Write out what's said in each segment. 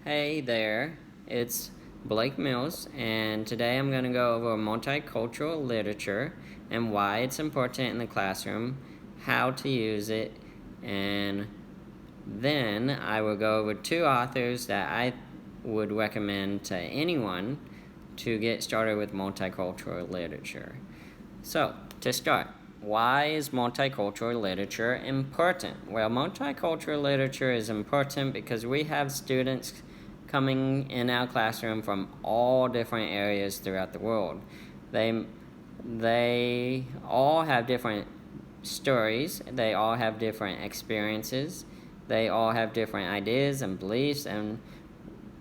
Hey there, it's Blake Mills, and today I'm going to go over multicultural literature and why it's important in the classroom, how to use it, and then I will go over two authors that I would recommend to anyone to get started with multicultural literature. So, to start, why is multicultural literature important? Well, multicultural literature is important because we have students coming in our classroom from all different areas throughout the world. They all have different stories, they all have different experiences, they all have different ideas and beliefs, and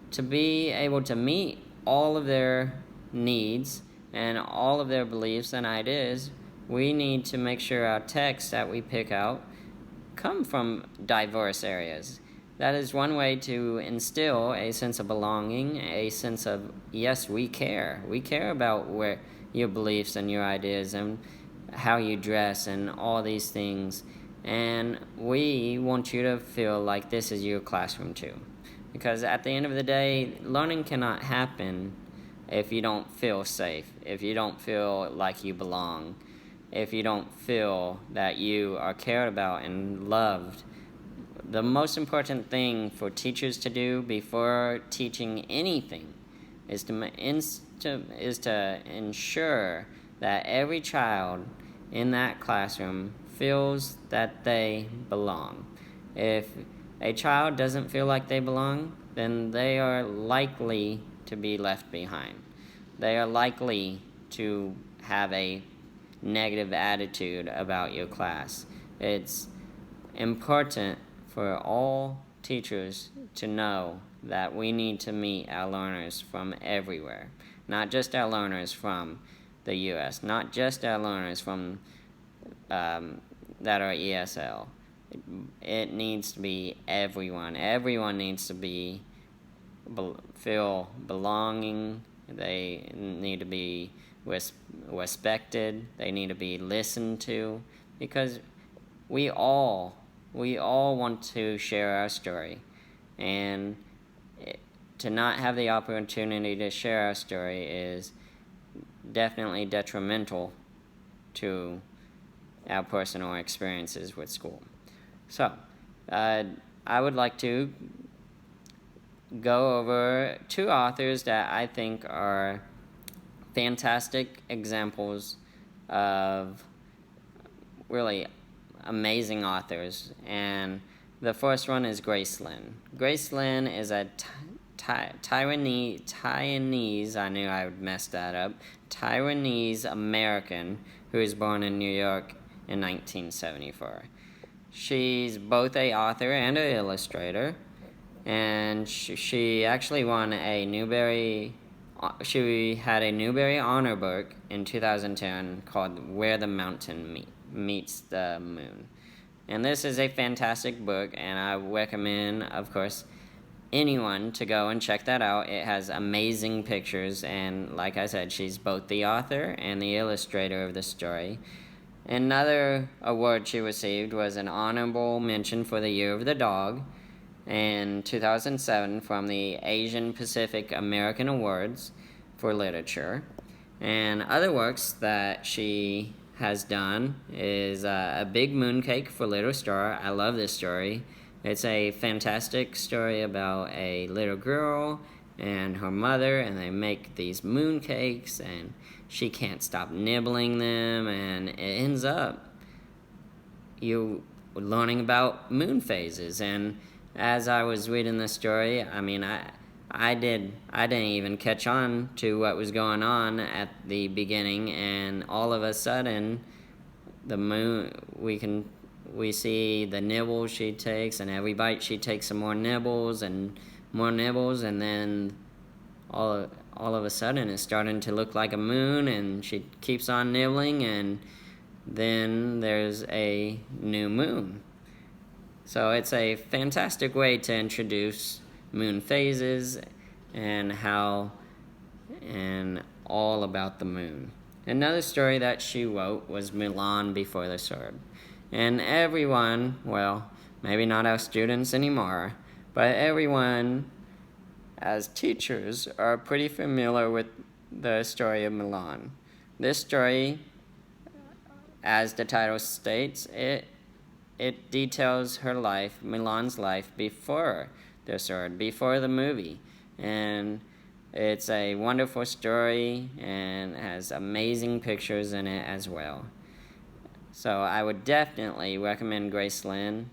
to be able to meet all of their needs and all of their beliefs and ideas, we need to make sure our texts that we pick out come from diverse areas. That is one way to instill a sense of belonging, a sense of, yes, we care. We care about where your beliefs and your ideas and how you dress and all these things. And we want you to feel like this is your classroom too. Because at the end of the day, learning cannot happen if you don't feel safe, if you don't feel like you belong, if you don't feel that you are cared about and loved. The most important thing for teachers to do before teaching anything is to ensure that every child in that classroom feels that they belong. If a child doesn't feel like they belong, then they are likely to be left behind. They are likely to have a negative attitude about your class. It's important for all teachers to know that we need to meet our learners from everywhere, not just our learners from the U.S., not just our learners from that are ESL. It needs to be everyone. Everyone needs to feel belonging. They need to be respected. They need to be listened to, because we all want to share our story, and to not have the opportunity to share our story is definitely detrimental to our personal experiences with school. So, I would like to go over two authors that I think are fantastic examples of really amazing authors. And the first one is Graceland. Graceland is a Taiwanese, I knew I would mess that up, Taiwanese American who was born in New York in 1974. She's both an author and an illustrator, and she actually won a Newbery. She had a Newbery Honor Book in 2010 called Where the Mountain Meets the Moon. And this is a fantastic book, and I recommend, of course, anyone to go and check that out. It has amazing pictures, and like I said, she's both the author and the illustrator of the story. Another award she received was an honorable mention for the Year of the Dog in 2007 from the Asian Pacific American Awards for Literature. And other works that she has done is A Big Mooncake for Little Star. I love this story. It's a fantastic story about a little girl and her mother, and they make these mooncakes, and she can't stop nibbling them, and it ends up you learning about moon phases. And as I was reading the story, I didn't even catch on to what was going on at the beginning, and all of a sudden the moon, we see the nibbles she takes, and every bite she takes some more nibbles, and then all of a sudden it's starting to look like a moon, and she keeps on nibbling, and then there's a new moon. So it's a fantastic way to introduce moon phases and all about the moon. Another story that she wrote was Milan Before the Sword. And everyone, well, maybe not our students anymore, but everyone as teachers, are pretty familiar with the story of Milan. This story, as the title states, it details her life, Milan's life, before the sword, before the movie. And it's a wonderful story and has amazing pictures in it as well. So I would definitely recommend Graceland.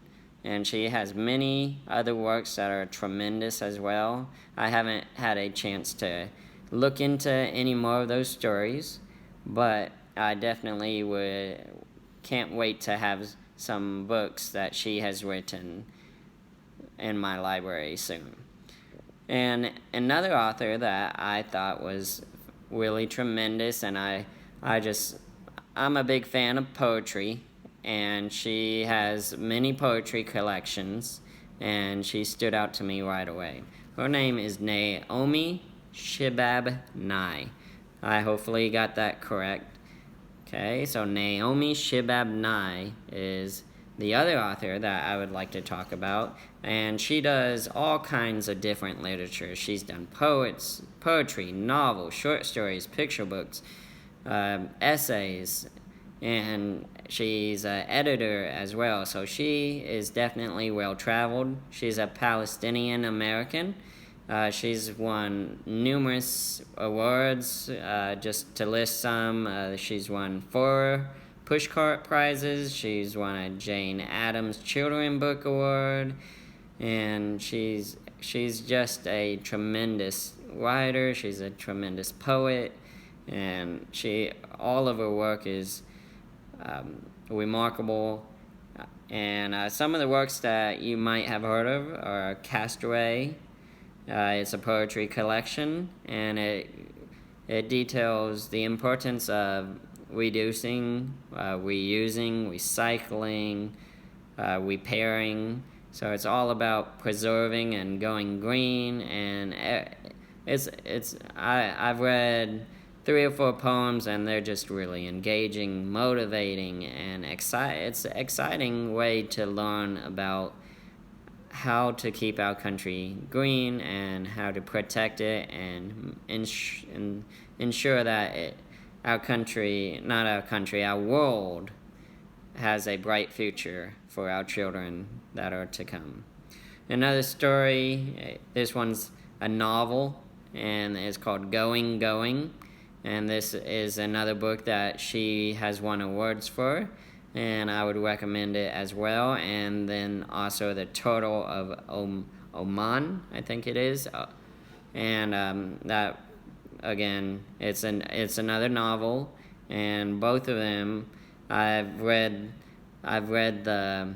And she has many other works that are tremendous as well. I haven't had a chance to look into any more of those stories, but I definitely can't wait to have some books that she has written in my library soon. And another author that I thought was really tremendous, and I'm a big fan of poetry, and she has many poetry collections, and she stood out to me right away. Her name is Naomi Shihab Nye. I hopefully got that correct. Okay, so Naomi Shihab Nye is the other author that I would like to talk about, and she does all kinds of different literature. She's done poetry, novels, short stories, picture books, essays, and she's an editor as well. So she is definitely well-traveled. She's a Palestinian American. She's won numerous awards. Just to list some, she's won 4 Pushcart Prizes. She's won a Jane Addams Children's Book Award, and she's just a tremendous writer. She's a tremendous poet, and all of her work is remarkable. And some of the works that you might have heard of are Castaway. It's a poetry collection, and it details the importance of reducing, reusing, recycling, repairing. So it's all about preserving and going green. And I've read 3 or 4 poems, and they're just really engaging, motivating, and it's an exciting way to learn about how to keep our country green and how to protect it and ensure that our world has a bright future for our children that are to come. Another story, this one's a novel, and it's called Going, Going. And this is another book that she has won awards for, and I would recommend it as well. And then also The Turtle of Oman, I think it is. And that, again, it's another novel, and both of them I've read the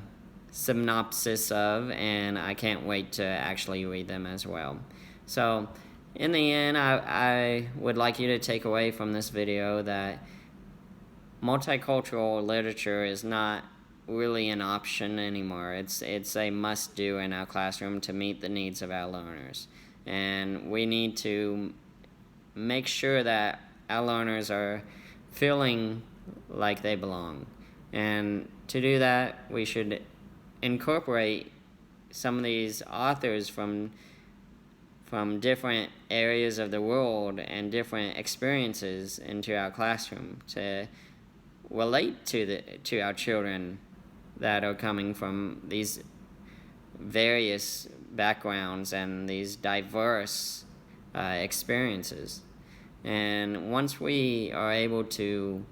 synopsis of, and I can't wait to actually read them as well. So in the end, I would like you to take away from this video that multicultural literature is not really an option anymore. It's a must-do in our classroom to meet the needs of our learners. And we need to make sure that our learners are feeling like they belong. And to do that, we should incorporate some of these authors from different areas of the world and different experiences into our classroom to relate to our children that are coming from these various backgrounds and these diverse experiences. And once we are able to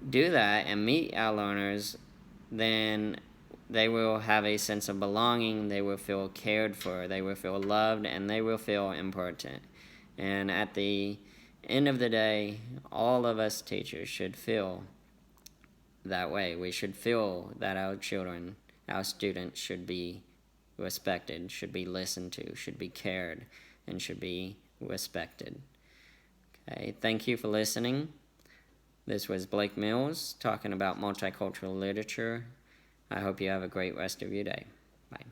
do that and meet our learners, then they will have a sense of belonging, they will feel cared for, they will feel loved, and they will feel important. And at the end of the day, all of us teachers should feel that way. We should feel that our children, our students, should be respected, should be listened to, should be cared, and should be respected. Okay, thank you for listening. This was Blake Mills talking about multicultural literature. I hope you have a great rest of your day. Bye.